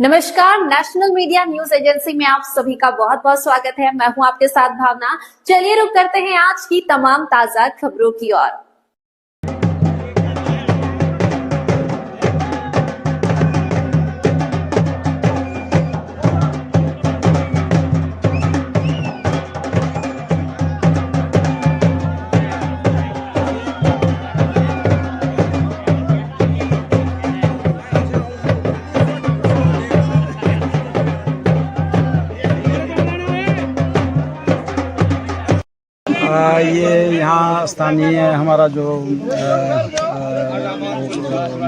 नमस्कार, national media news agency में आप सभी का बहुत बहुत स्वागत है। मैं हूं आपके साथ भावना। चलिए रुक करते हैं आज की तमाम ताजा खबरों की ओर। ये यहाँ स्थानीय हमारा जो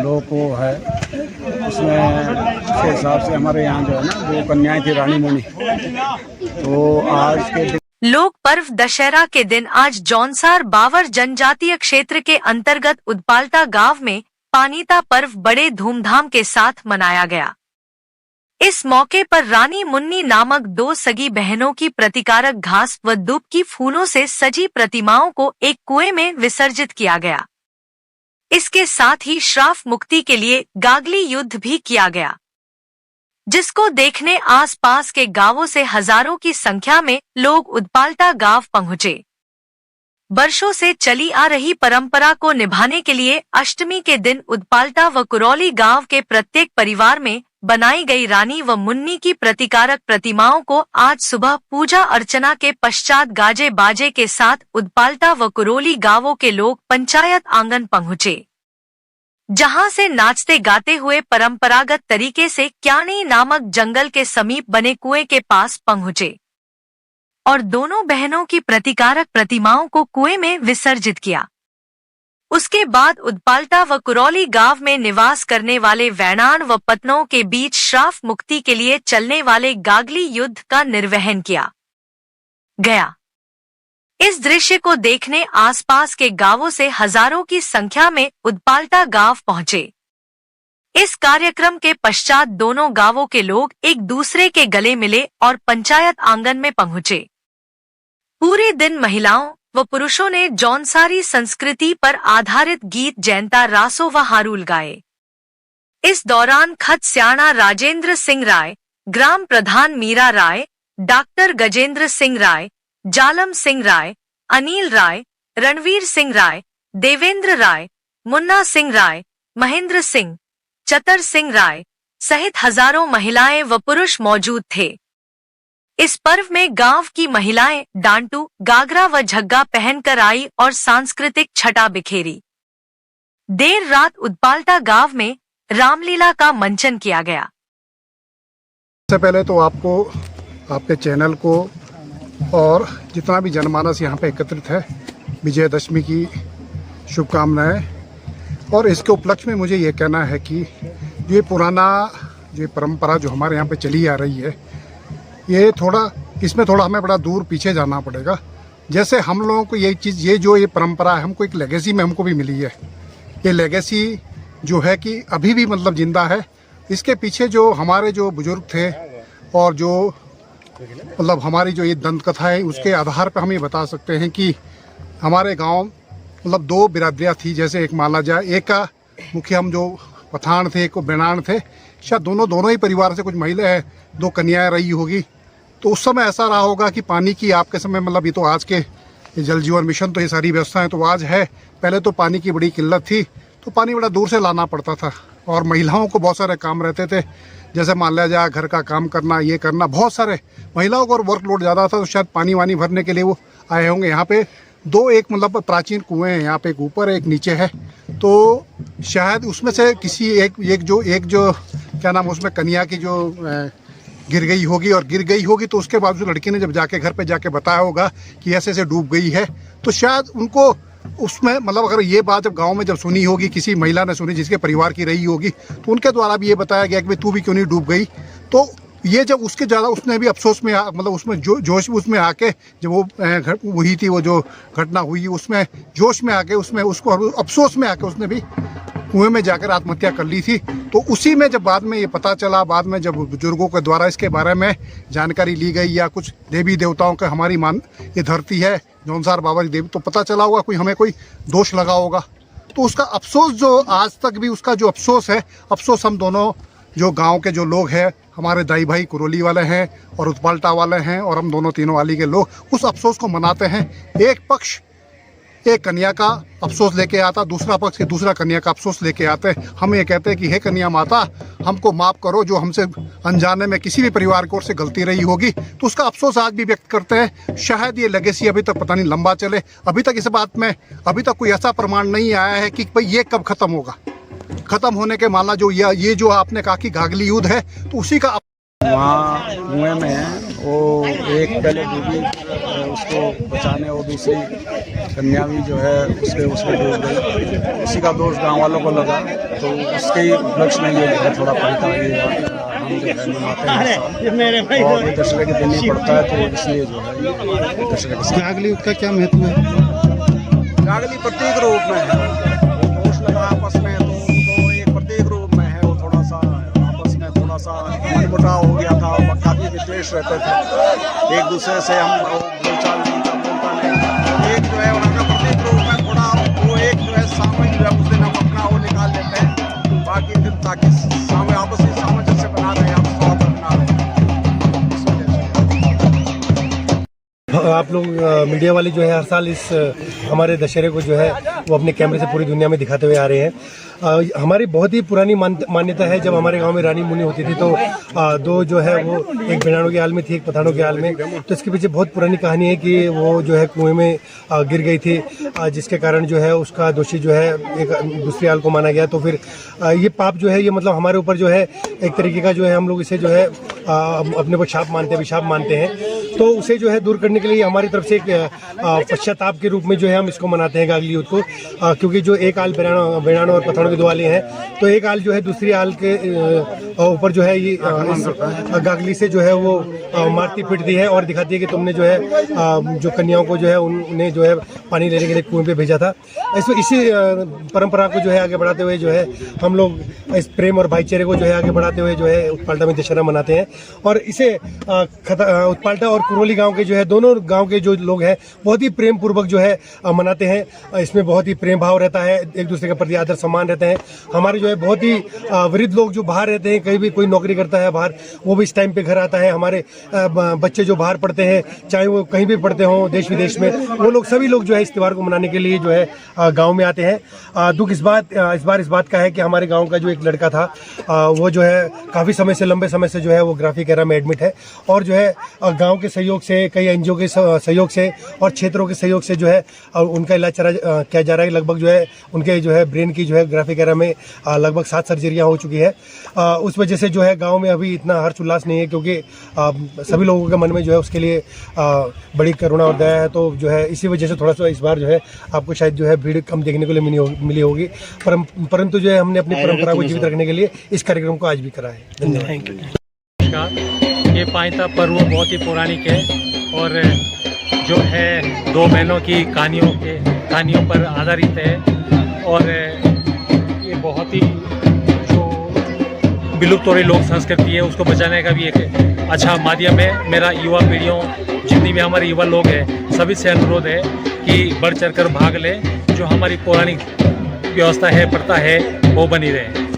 लोको है उसमें के हिसाब से हमारे यहाँ जो है ना वो कन्याएं थी रानी मुनि। तो आज के दिन लोक पर्व दशहरा के दिन आज जौनसार बावर जनजातीय क्षेत्र के अंतर्गत उदपालता गांव में पानीता पर्व बड़े धूमधाम के साथ मनाया गया। इस मौके पर रानी मुन्नी नामक दो सगी बहनों की प्रतीकारक घास व दूब की फूलों से सजी प्रतिमाओं को एक कुएं में विसर्जित किया गया। इसके साथ ही श्राप मुक्ति के लिए गागली युद्ध भी किया गया, जिसको देखने आसपास के गांवों से हजारों की संख्या में लोग उदपालता गांव पहुंचे। वर्षों से चली आ रही परंपरा को निभाने के लिए अष्टमी के दिन उदपालता व कुरौली गांव के प्रत्येक परिवार में बनाई गई रानी व मुन्नी की प्रतीकारक प्रतिमाओं को आज सुबह पूजा अर्चना के पश्चात गाजे बाजे के साथ उदपालता व कुरौली गांवों के लोग पंचायत आंगन पहुंचे, जहां से नाचते गाते हुए परंपरागत तरीके से क्याणी नामक जंगल के समीप बने कुएं के पास पहुंचे और दोनों बहनों की प्रतीकारक प्रतिमाओं को कुएं में विसर्जित किया। उसके बाद उदपालता व कुरौली गांव में निवास करने वाले वैनान व पत्नों के बीच श्राप मुक्ति के लिए चलने वाले गागली युद्ध का निर्वहन किया गया। इस दृश्य को देखने आसपास के गांवों से हजारों की संख्या में उदपालता गांव पहुंचे। इस कार्यक्रम के पश्चात दोनों गांवों के लोग एक दूसरे के गले मिले और पंचायत आंगन में पहुंचे। पूरे दिन महिलाओं व पुरुषों ने जौनसारी संस्कृति पर आधारित गीत जैंता रासो व हारूल गाए। इस दौरान खत स्याणा राजेंद्र सिंह राय, ग्राम प्रधान मीरा राय, डॉक्टर गजेंद्र सिंह राय, जालम सिंह राय, अनिल राय, रणवीर सिंह राय, देवेंद्र राय, मुन्ना सिंह राय, महेंद्र सिंह, चतर सिंह राय सहित हजारों महिलाएं व पुरुष मौजूद थे। इस पर्व में गांव की महिलाएं डांटू, गागरा व झग्गा पहनकर आई और सांस्कृतिक छटा बिखेरी। देर रात उदपालता गांव में रामलीला का मंचन किया गया। सबसे पहले तो आपको, आपके चैनल को और जितना भी जनमानस यहाँ पे एकत्रित है, विजयदशमी की शुभकामनाएं। और इसके उपलक्ष्य में मुझे ये कहना है कि ये पुराना जो परंपरा जो हमारे यहाँ पे चली आ रही है, इसमें थोड़ा हमें बड़ा दूर पीछे जाना पड़ेगा। जैसे हम लोगों को ये चीज़, ये परंपरा है, हमको एक लेगेसी में हमको भी मिली है। ये लेगेसी जो है कि अभी भी मतलब जिंदा है। इसके पीछे जो हमारे जो बुजुर्ग थे और जो मतलब हमारी जो ये दंत कथा है, उसके आधार पर हम ये बता सकते हैं कि हमारे गांव मतलब दो बिरादरियाँ थी। जैसे एक माना जाए, एक का मुखिया हम जो पठान थे, एक को बेनान थे, शायद दोनों ही परिवार से कुछ महिलाएं, दो कन्याएं रही होगी। तो उस समय ऐसा रहा होगा कि पानी की आपके समय मतलब ये तो आज के जल जीवन मिशन तो ये सारी व्यवस्थाएं तो आज है, पहले तो पानी की बड़ी किल्लत थी, तो पानी बड़ा दूर से लाना पड़ता था और महिलाओं को बहुत सारे काम रहते थे। जैसे मान लिया जाए घर का काम करना, ये करना, बहुत सारे महिलाओं को वर्कलोड ज़्यादा था, तो शायद पानी वानी भरने के लिए वो आए होंगे। यहाँ पे दो एक मतलब प्राचीन कुएँ हैं, यहाँ पे एक ऊपर एक नीचे है। तो शायद उसमें से किसी एक जो क्या नाम, उसमें कन्या की जो गिर गई होगी तो उसके बाद जो लड़की ने जब जाके घर पे जाके बताया होगा कि ऐसे ऐसे डूब गई है, तो शायद उनको उसमें मतलब अगर ये बात जब गांव में जब सुनी होगी, किसी महिला ने सुनी जिसके परिवार की रही होगी, तो उनके द्वारा भी ये बताया गया कि भाई तू भी क्यों नहीं डूब गई। तो ये जब उसके ज़्यादा उसने भी अफसोस में मतलब उसमें जोश उसमें आके जब वो हुई थी, वो जो घटना हुई उसमें जोश में आके उसमें उसको अफसोस में आके उसने भी कुएं में जाकर आत्महत्या कर ली थी। तो उसी में जब बाद में ये पता चला, बाद में जब बुजुर्गों के द्वारा इसके बारे में जानकारी ली गई या कुछ देवी देवताओं का हमारी ये धरती है जौनसार बाबा देवी, तो पता चला होगा हमें कोई दोष लगा होगा। तो उसका अफसोस जो आज तक भी उसका जो अफसोस है, अफसोस हम दोनों जो गांव के जो लोग हैं, हमारे दाई भाई कुरोली वाले हैं और उत्पाल्टा वाले हैं और हम दोनों तीनों वाली के लोग उस अफसोस को मनाते हैं। एक पक्ष एक कन्या का अफसोस लेके आता, दूसरा पक्ष के दूसरा कन्या का अफसोस लेके आते हैं। हम ये कहते हैं कि हे कन्या माता, हमको माफ़ करो, जो हमसे अनजाने में किसी भी परिवार की ओर से गलती रही होगी, तो उसका अफसोस आज भी व्यक्त करते हैं। शायद ये लेगेसी अभी तक पता नहीं लंबा चले। अभी तक इस बात में अभी तक कोई ऐसा प्रमाण नहीं आया है कि भाई ये कब ख़त्म होगा। ख़त्म होने के माला जो ये जो आपने कहा कि घाघली युद्ध है, तो उसी का वहाँ कुएं में है वो एक पहले डूबी, उसको बचाने वो दूसरी कन्या भी जो है उसके डूब गई। उसी का दोष गांव वालों को लगा, तो उसके ही उपलक्ष्य में ये जो है थोड़ा पलटा ये हम जो है मनाते हैं और ये दशहरे के दिन ही पड़ता है, तो इसलिए जो है ये दशहरे के घाघली युद्ध का क्या महत्व है? घाघली प्रतीक रूप में है, दोष लगा आपस में, तो एक प्रतीक रूप में है। वो थोड़ा सा मनमुटाव हो गया था, काफी विद्वेष रहते थे एक दूसरे से, हम बोलचाल नहीं था, बोलता नहीं। एक जो है उनका प्रतीक रूप में थोड़ा वो एक जो है सामूहिक जो है उस दिन हम अपना वो निकाल लेते हैं, बाकी दिन ताकि आपसी सामंजस्य बना रहे, आप स्वागत बना रहे। आप लोग मीडिया वाले जो है हर साल इस हमारे दशहरे को जो है वो अपने कैमरे से पूरी दुनिया में दिखाते हुए आ रहे हैं। हमारी बहुत ही पुरानी मान्यता है, जब हमारे गांव में रानी मुनी होती थी तो दो जो है वो एक बेनाड़ों के हाल में थी, एक पठानों के हाल में। तो इसके पीछे बहुत पुरानी कहानी है कि वो जो है कुएं में गिर गई थी, जिसके कारण जो है उसका दोषी जो है एक दूसरी हाल को माना गया। तो फिर ये पाप जो है ये मतलब हमारे ऊपर जो है एक तरीके का जो है हम लोग इसे जो है अपने को शाप मानते हैं, अभिशाप मानते हैं। तो उसे जो है दूर करने के लिए हमारी तरफ से एक पश्चाताप के रूप में जो है हम इसको मनाते हैं घाघली युद्ध को, क्योंकि जो एक आल बेनाड़ों और पठानों की दो आली हैं, तो एक आल जो है दूसरी आल के ऊपर जो है ये घाघली से जो है वो मारती पीटती है और दिखाती है कि तुमने जो है जो कन्याओं को जो है उन्हें जो है पानी लेने के लिए कुएं पे भेजा था। इसी परंपरा को जो है आगे बढ़ाते हुए जो है हम लोग इस प्रेम और भाईचारे को जो है आगे बढ़ाते हुए जो है उत्पाल्टा में दशहरा मनाते हैं। और इसे उत्पाल्टा और कुरोली गांव के जो है दोनों गांव के जो लोग हैं बहुत ही प्रेम पूर्वक जो है मनाते हैं। इसमें बहुत ही प्रेम भाव रहता है, एक दूसरे के प्रति आदर सम्मान रहते हैं। हमारे जो है बहुत ही वृद्ध लोग जो बाहर रहते हैं, कहीं भी कोई नौकरी करता है बाहर, वो भी इस टाइम पे घर आता है। हमारे बच्चे जो बाहर पढ़ते हैं, चाहे वो कहीं भी पढ़ते हों देश विदेश में, वो लोग सभी लोग जो है इस त्यौहार को मनाने के लिए जो है गाँव में आते हैं। दुख इस बार इस बात का है कि हमारे गाँव का जो एक लड़का था वो जो है काफ़ी समय से, लंबे समय से जो है वो ग्राफिक एरा में एडमिट है, और जो है गांव के सहयोग से, कई एनजीओ के सहयोग से और क्षेत्रों के सहयोग से जो है उनका इलाज किया जा रहा है। लगभग जो है उनके जो है ब्रेन की जो है ग्राफिक एरा में लगभग 7 सर्जरियां हो चुकी है। उस वजह से जो है गांव में अभी इतना हर्ष उल्लास नहीं है, क्योंकि सभी लोगों के मन में जो है उसके लिए बड़ी करुणा और दया है। तो जो है इसी वजह से थोड़ा सा इस बार जो है आपको शायद जो है भीड़ कम देखने को मिली होगी, परंतु जो है हमने अपनी परंपरा को जीवित रखने के लिए इस कार्यक्रम को आज भी करा है। धन्यवाद। ये पाइता पर्व बहुत ही पौराणिक है और जो है दो बहनों की कहानियों पर आधारित है, और ये बहुत ही जो विलुप्त हो रही लोक संस्कृति है उसको बचाने का भी एक अच्छा माध्यम है। मेरा युवा पीढ़ियों, जितनी भी हमारे युवा लोग हैं, सभी से अनुरोध है कि बढ़ चढ़कर भाग लें। जो हमारी पौराणिक व्यवस्था है, प्रथा है, वो बनी रहे।